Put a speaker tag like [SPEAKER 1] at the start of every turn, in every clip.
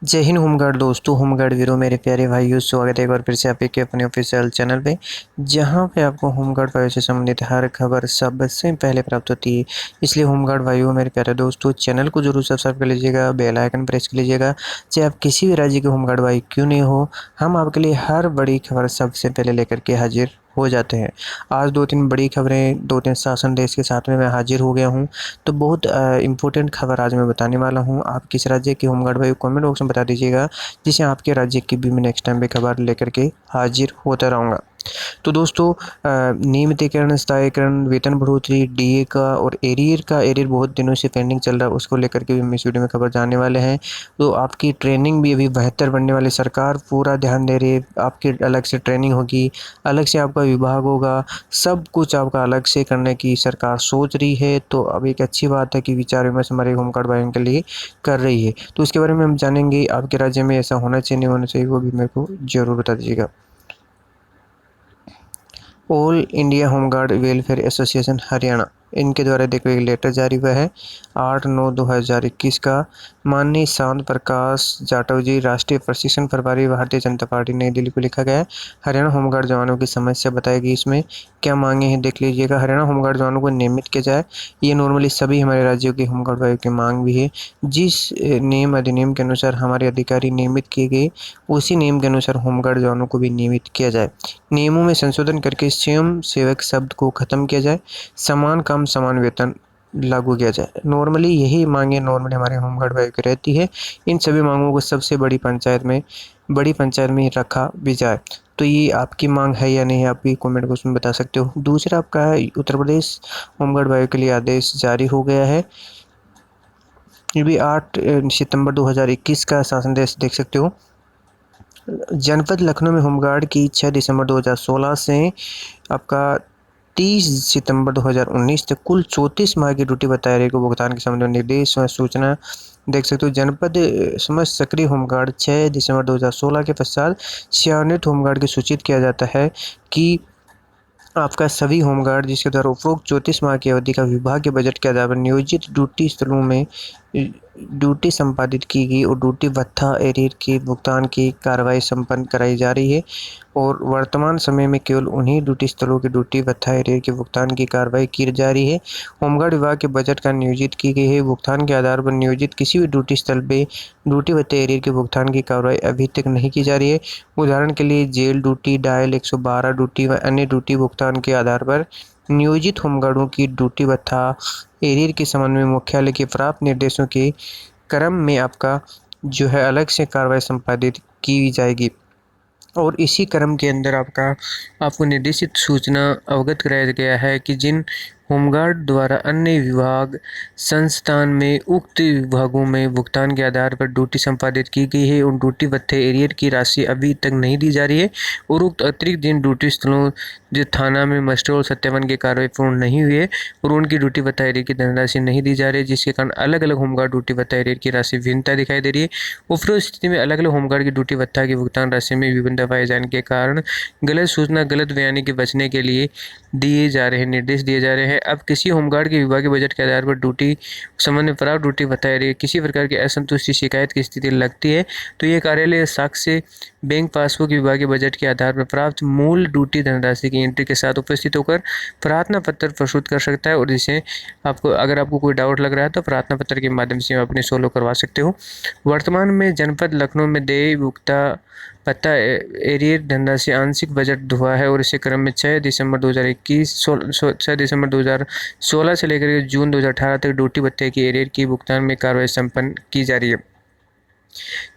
[SPEAKER 1] जय हिंद होमगार्ड दोस्तों, होमगार्ड वीरों, मेरे प्यारे भाइयों, स्वागत है एक बार फिर से आपके अपने ऑफिशियल चैनल पे, जहां पे आपको होमगार्ड भाइयों से संबंधित हर खबर सबसे पहले प्राप्त होती है। इसलिए होमगार्ड भाइयों, मेरे प्यारे दोस्तों, चैनल को जरूर सब्सक्राइब कर लीजिएगा, बेल आइकन प्रेस कर लीजिएगा। चाहे आप किसी भी राज्य के होमगार्ड भाई क्यों नहीं हो, हम आपके लिए हर बड़ी खबर सबसे पहले लेकर के हाजिर हो जाते हैं। आज दो तीन बड़ी खबरें, दो तीन शासन देश के साथ में मैं हाजिर हो गया हूँ। तो बहुत इम्पोर्टेंट खबर आज मैं बताने वाला हूँ। आप किस राज्य के होमगार्ड भाई कमेंट बॉक्स में बता दीजिएगा, जिससे आपके राज्य की भी मैं नेक्स्ट टाइम पे खबर लेकर के हाजिर होता रहूँगा। तो दोस्तों, नियमितीकरण, स्थायीकरण, वेतन बढ़ोतरी, डीए का और एरियर बहुत दिनों से पेंडिंग चल रहा है, उसको लेकर के भी हम इस वीडियो में खबर जानने वाले हैं। तो आपकी ट्रेनिंग भी अभी बेहतर बनने वाली, सरकार पूरा ध्यान दे रही है। आपकी अलग से ट्रेनिंग होगी, अलग से आपका विभाग होगा, सब कुछ आपका अलग से करने की सरकार सोच रही है। तो अब एक अच्छी बात है कि विचार विमर्श हमारे होमगार्ड भाइयों के लिए कर रही है। तो इसके बारे में हम जानेंगे, आपके राज्य में ऐसा होना चाहिए नहीं होना चाहिए, वो भी मेरे को ज़रूर बता दीजिएगा। All India home guard welfare association Haryana, इनके द्वारा देखो एक लेटर जारी हुआ है 8/9/2021 का। माननीय शांत प्रकाश जाटव जी, राष्ट्रीय प्रशिक्षण प्रभारी, भारतीय जनता पार्टी, नई दिल्ली को लिखा गया है। हरियाणा होमगार्ड जवानों की समस्या बताएगी। इसमें क्या मांगे हैं देख लीजिएगा। हरियाणा होमगार्ड जवानों को नियमित किया जाए, ये नॉर्मली सभी हमारे राज्यों के होमगार्ड भाइयों की मांग भी है। जिस नियम अधिनियम के अनुसार हमारे अधिकारी नियमित किए गए, उसी नियम के अनुसार होमगार्ड जवानों को भी नियमित किया जाए। नियमों में संशोधन करके स्वयं सेवक शब्द को खत्म किया जाए, समान काम समान वेतन लागू किया जाए। नॉर्मली यही मांगे नॉर्मली हमारे होमगार्ड भाई की रहती है। इन सभी मांगों को सबसे बड़ी पंचायत में ही रखा भी जाए। तो ये आपकी मांग है या नहीं, आप भी कमेंट बॉक्स में बता सकते हो। दूसरा आपका है उत्तर प्रदेश होमगार्ड भाइयों के लिए आदेश जारी हो गया है। ये भी 8 सितंबर 2021 का शासन देश देख सकते हो। जनपद लखनऊ में होमगार्ड की 6 दिसंबर 2016 से आपका 30 सितंबर 2019 तक कुल 34 माह की ड्यूटी बताए रही को भुगतान के संबंध में निर्देश व सूचना देख सकते हो। जनपद समस्त सक्रिय होमगार्ड 6 दिसंबर 2016 के पश्चात सेवानिवृत्त होमगार्ड को सूचित किया जाता है कि आपका सभी होमगार्ड जिसके द्वारा उपरोक्त 34 माह की अवधि का विभाग के बजट के आधार पर नियोजित ड्यूटी स्थलों में ड्यूटी संपादित की गई और ड्यूटी भत्ता एरियर के भुगतान की कार्रवाई संपन्न कराई जा रही है। और वर्तमान समय में केवल उन्हीं ड्यूटी स्थलों के ड्यूटी भत्ता एरियर के भुगतान की कार्रवाई की जा रही है। होमगार्ड विभाग के बजट का नियोजित की गई है भुगतान के आधार पर नियोजित किसी भी ड्यूटी स्थल पे ड्यूटी भत्ते एरियर के भुगतान की कार्रवाई अभी तक नहीं की जा रही है। उदाहरण के लिए जेल ड्यूटी, डायल 112 ड्यूटी व अन्य ड्यूटी भुगतान के आधार पर नियोजित होमगार्डों की ड्यूटी भत्ता एरियर के संबंध में मुख्यालय के प्राप्त निर्देशों के क्रम में आपका जो है अलग से कार्रवाई संपादित की जाएगी। और इसी क्रम के अंदर आपको निर्देशित सूचना अवगत कराया गया है कि जिन होमगार्ड द्वारा अन्य विभाग संस्थान में उक्त विभागों में भुगतान के आधार पर ड्यूटी संपादित की गई है, उन ड्यूटी भत्ते एरियर की राशि अभी तक नहीं दी जा रही है। और उक्त अतिरिक्त जिन ड्यूटी स्थलों जो थाना में मस्टरोल सत्यापन की कार्रवाई पूर्ण नहीं हुई है और उनकी ड्यूटी भत्ता एरियर की धनराशि नहीं दी जा रही है, जिसके कारण अलग अलग होमगार्ड ड्यूटी भत्ता एरियर की राशि भिन्नता दिखाई दे रही है। उपरोक्त स्थिति में अलग अलग होमगार्ड की ड्यूटी भत्ता की भुगतान राशि में विभिन्नता पाए जाने के कारण गलत सूचना, गलत बयानी के बचने के लिए निर्देश दिए जा रहे हैं। अब किसी होमगार्ड के विभागीय बजट के आधार पर ड्यूटी संबंध में प्राप्त ड्यूटी भत्ता एरियर किसी प्रकार की असंतुष्टि शिकायत की स्थिति लगती है, तो ये कार्यालय साक्ष्य, बैंक पासबुक, विभागीय बजट के आधार पर प्राप्त मूल ड्यूटी धनराशि की एंट्री के साथ उपस्थित होकर प्रार्थना पत्र प्रस्तुत कर सकता है। और जिसे अगर आपको कोई डाउट लग रहा है तो प्रार्थना पत्र के माध्यम से आप अपने सोल्व करवा सकते हो। वर्तमान में जनपद लखनऊ में देय भुगता भत्ता एरियर धनराशि आंशिक बजट हुआ है और इसी क्रम में 6 दिसंबर 2016 से लेकर जून 2018 तक ड्यूटी भत्ते की एरियर की भुगतान में कार्रवाई संपन्न की जा रही है।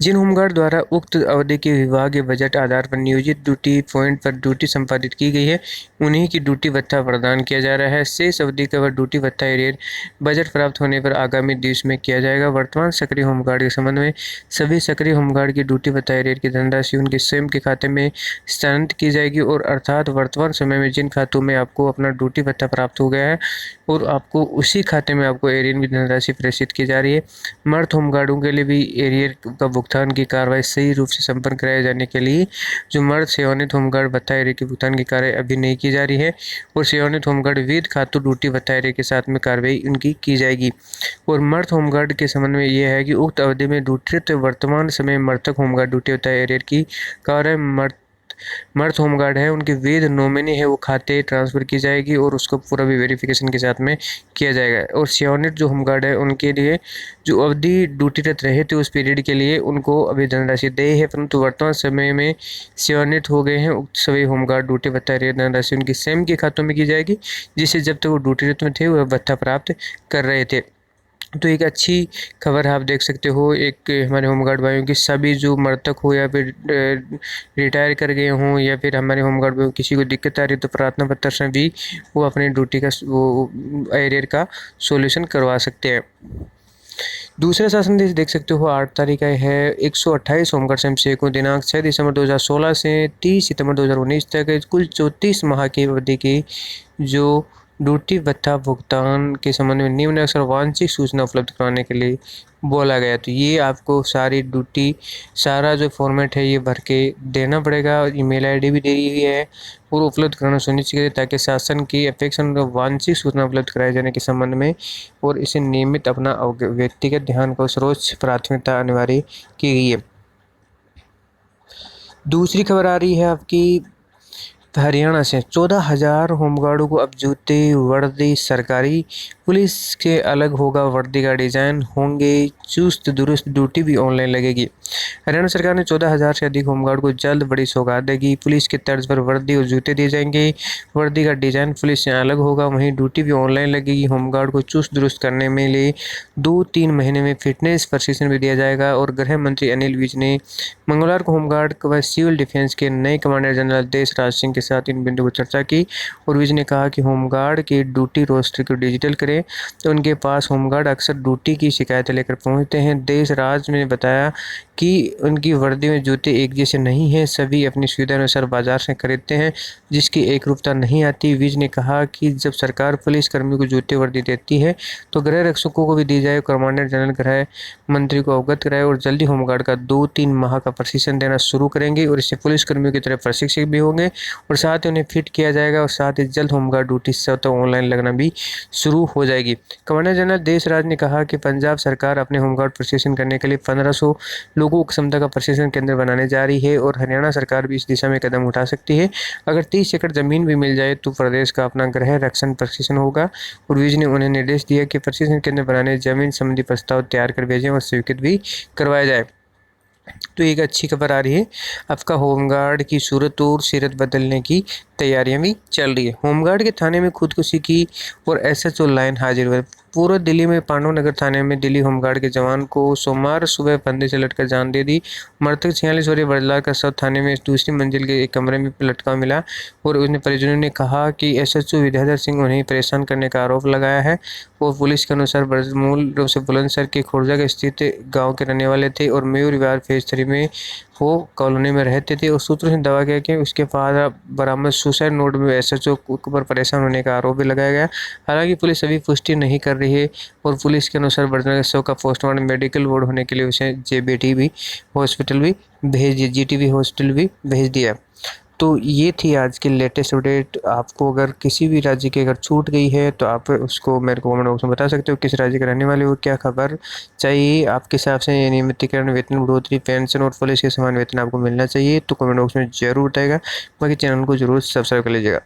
[SPEAKER 1] जिन होमगार्ड द्वारा उक्त अवधि के विभागीय बजट आधार पर नियोजित ड्यूटी पॉइंट पर ड्यूटी संपादित की गई है, उन्हीं की ड्यूटी भत्ता प्रदान किया जा रहा है। शेष अवधि का ड्यूटी भत्ता एरियर बजट प्राप्त होने पर आगामी दिवस में किया जाएगा। वर्तमान सक्रिय होमगार्ड के संबंध में सभी सक्रिय होमगार्ड की ड्यूटी भत्ता एरियर की धनराशि उनके स्वयं के खाते में स्थानांतरित की जाएगी। और अर्थात वर्तमान समय में जिन खातों में आपको अपना ड्यूटी भत्ता प्राप्त हो गया है और आपको उसी खाते में आपको एरियर की धनराशि प्रेषित की जा रही है। मर्द होमगार्डों के लिए भी एरियर का भुगतान की कार्रवाई सही रूप से संपन्न कराए जाने के लिए जो मर्द सेवानिवृत्त होमगार्ड भत्ता एरिया के भुगतान की कार्रवाई अभी नहीं की जा रही है और सेवानिवृत्त होमगार्ड विविध खातों ड्यूटी भत्ता एरिया के साथ में कार्रवाई उनकी की जाएगी। और मर्द होमगार्ड के संबंध में यह है कि उक्त अवधि में ड्यूटीरत वर्तमान समय मृतक होमगार्ड ड्यूटी भत्ता एरिया की कार्रवाई मर्द होमगार्ड है उनके वेद नॉमिनी है वो खाते ट्रांसफ़र की जाएगी और उसको पूरा भी वेरिफिकेशन के साथ में किया जाएगा। और सेवानिवृत्त जो होमगार्ड है उनके लिए जो अवधि ड्यूटीरत रहे थे उस पीरियड के लिए उनको अभी धनराशि देय है, परंतु वर्तमान समय में सेवानिवृत्त हो गए हैं उक्त सभी होमगार्ड ड्यूटी भत्ता धनराशि उनकी स्वयं के खातों में की जाएगी, जिससे जब तक वो ड्यूटीरत में थे वह भत्ता प्राप्त कर रहे थे। तो एक अच्छी खबर आप देख सकते हो, एक हमारे होमगार्ड भाइयों की सभी जो मृतक हो या फिर रिटायर कर गए हों या फिर हमारे होमगार्ड भाइयों किसी को दिक्कत आ रही है तो प्रार्थना पत्र से भी वो अपनी ड्यूटी का वो एरियर का सॉल्यूशन करवा सकते हैं। दूसरा शासन देश देख सकते हो 8 तारीख का है 128 होमगार्ड स्वयंसेवकों दिनांक 6 दिसंबर 2016 से 30 सितंबर 2019 तक कुल 34 माह की अवधि की जो ड्यूटी भत्ता भुगतान के संबंध में निम्नलिखित वांछित सूचना उपलब्ध कराने के लिए बोला गया। तो ये आपको सारी ड्यूटी सारा जो फॉर्मेट है ये भर के देना पड़ेगा, ईमेल आईडी भी दी हुई है और उपलब्ध कराना सुनिश्चित करें ताकि शासन की अपेक्षा वांछित सूचना उपलब्ध कराए जाने के संबंध में और इसे नियमित अपना व्यक्तिगत ध्यान को सर्वोच्च प्राथमिकता अनिवार्य की गई है। दूसरी खबर आ रही है आपकी हरियाणा से 14,000 होमगार्डों को अब जूते वर्दी सरकारी पुलिस के अलग होगा वर्दी का डिज़ाइन, होंगे चुस्त दुरुस्त, ड्यूटी भी ऑनलाइन लगेगी। हरियाणा सरकार ने 14,000 से अधिक होमगार्ड को जल्द बड़ी सौगात देगी। पुलिस के तर्ज पर वर्दी और जूते दिए जाएंगे, वर्दी का डिज़ाइन पुलिस से अलग होगा, वहीं ड्यूटी भी ऑनलाइन लगेगी। होमगार्ड को चुस्त दुरुस्त करने में लिए 2-3 महीने में फिटनेस प्रशिक्षण भी दिया जाएगा। और गृह मंत्री अनिल विज ने मंगलवार को होमगार्ड व सिविल डिफेंस के नए कमांडर जनरल देशराज सिंह के साथ इन बिंदु पर चर्चा की और विज ने कहा कि होमगार्ड की ड्यूटी रोस्टर को डिजिटल करें तो उनके पास होमगार्ड अक्सर ड्यूटी की शिकायतें लेकर पहुंचते हैं। देशराज ने बताया कि उनकी वर्दी में जूते एक जैसे नहीं हैं, सभी अपनी सुविधा अनुसार बाजार से खरीदते हैं जिसकी एक रूपता नहीं आती। विज ने कहा कि जब सरकार पुलिस कर्मियों को जूते वर्दी देती है तो गृह रक्षकों को भी दी जाए। कमांडर जनरल गृह मंत्री को अवगत कराए और जल्दी होमगार्ड का 2-3 माह का प्रशिक्षण देना शुरू करेंगे और इससे पुलिस कर्मियों की तरह प्रशिक्षक भी होंगे और साथ ही उन्हें फिट किया जाएगा और साथ ही जल्द होमगार्ड ड्यूटी स्वतः ऑनलाइन लगना भी शुरू हो जाएगी। कमांडर जनरल देशराज ने कहा कि पंजाब सरकार अपने होमगार्ड प्रशिक्षण करने के लिए 1500 लोगों की क्षमता का प्रशिक्षण केंद्र बनाने जा रही है और हरियाणा सरकार भी इस दिशा में कदम उठा सकती है। अगर 30 एकड़ जमीन भी मिल जाए तो प्रदेश का अपना गृह रक्षण प्रशिक्षण होगा। और विज ने उन्हें निर्देश दिया कि प्रशिक्षण केंद्र बनाने जमीन संबंधी प्रस्ताव तैयार कर भेजें और स्वीकृत भी करवाया जाए। तो एक अच्छी खबर आ रही है, आपका होमगार्ड की सूरत और सीरत बदलने की तैयारियां भी चल रही है। होमगार्ड के थाने में खुदकुशी की और एसएचओ लाइन हाजिर हुए। पूर्व दिल्ली में पांडव नगर थाने में दिल्ली होमगार्ड के जवान को सोमवार सुबह फंदे से लटकर जान दे दी। मृतक 46 वर्षीय बरलाल का शव थाने में दूसरी मंजिल के एक कमरे में लटका मिला और उसने परिजनों ने कहा कि एसएचओ विद्याधर सिंह उन्हें परेशान करने का आरोप लगाया है। वो पुलिस के अनुसार मूल रूप से बुलंदशहर के खुर्जा के स्थित गाँव के रहने वाले थे और मयूर विहार फेज 3 में वो कॉलोनी में रहते थे और सूत्रों से दावा किया कि उसके बाद बरामद सुसाइड नोट में एसएचओ पर परेशान होने का आरोप भी लगाया गया। हालांकि पुलिस अभी पुष्टि नहीं कर रही है और पुलिस के अनुसार बरसाना के शव का पोस्टमार्टम मेडिकल बोर्ड होने के लिए उसे जीटीबी हॉस्पिटल भी भेज दिया। तो ये थी आज की लेटेस्ट अपडेट। आपको अगर किसी भी राज्य की अगर छूट गई है तो आप उसको मेरे को कमेंट बॉक्स में बता सकते हो, किस राज्य के रहने वाले हो, क्या खबर चाहिए आपके हिसाब से, नियमितीकरण, वेतन बढ़ोतरी, पेंशन और पुलिस के समान वेतन आपको मिलना चाहिए तो कमेंट बॉक्स में जरूर बताएगा। बाकी चैनल को जरूर सब्सक्राइब कर लीजिएगा।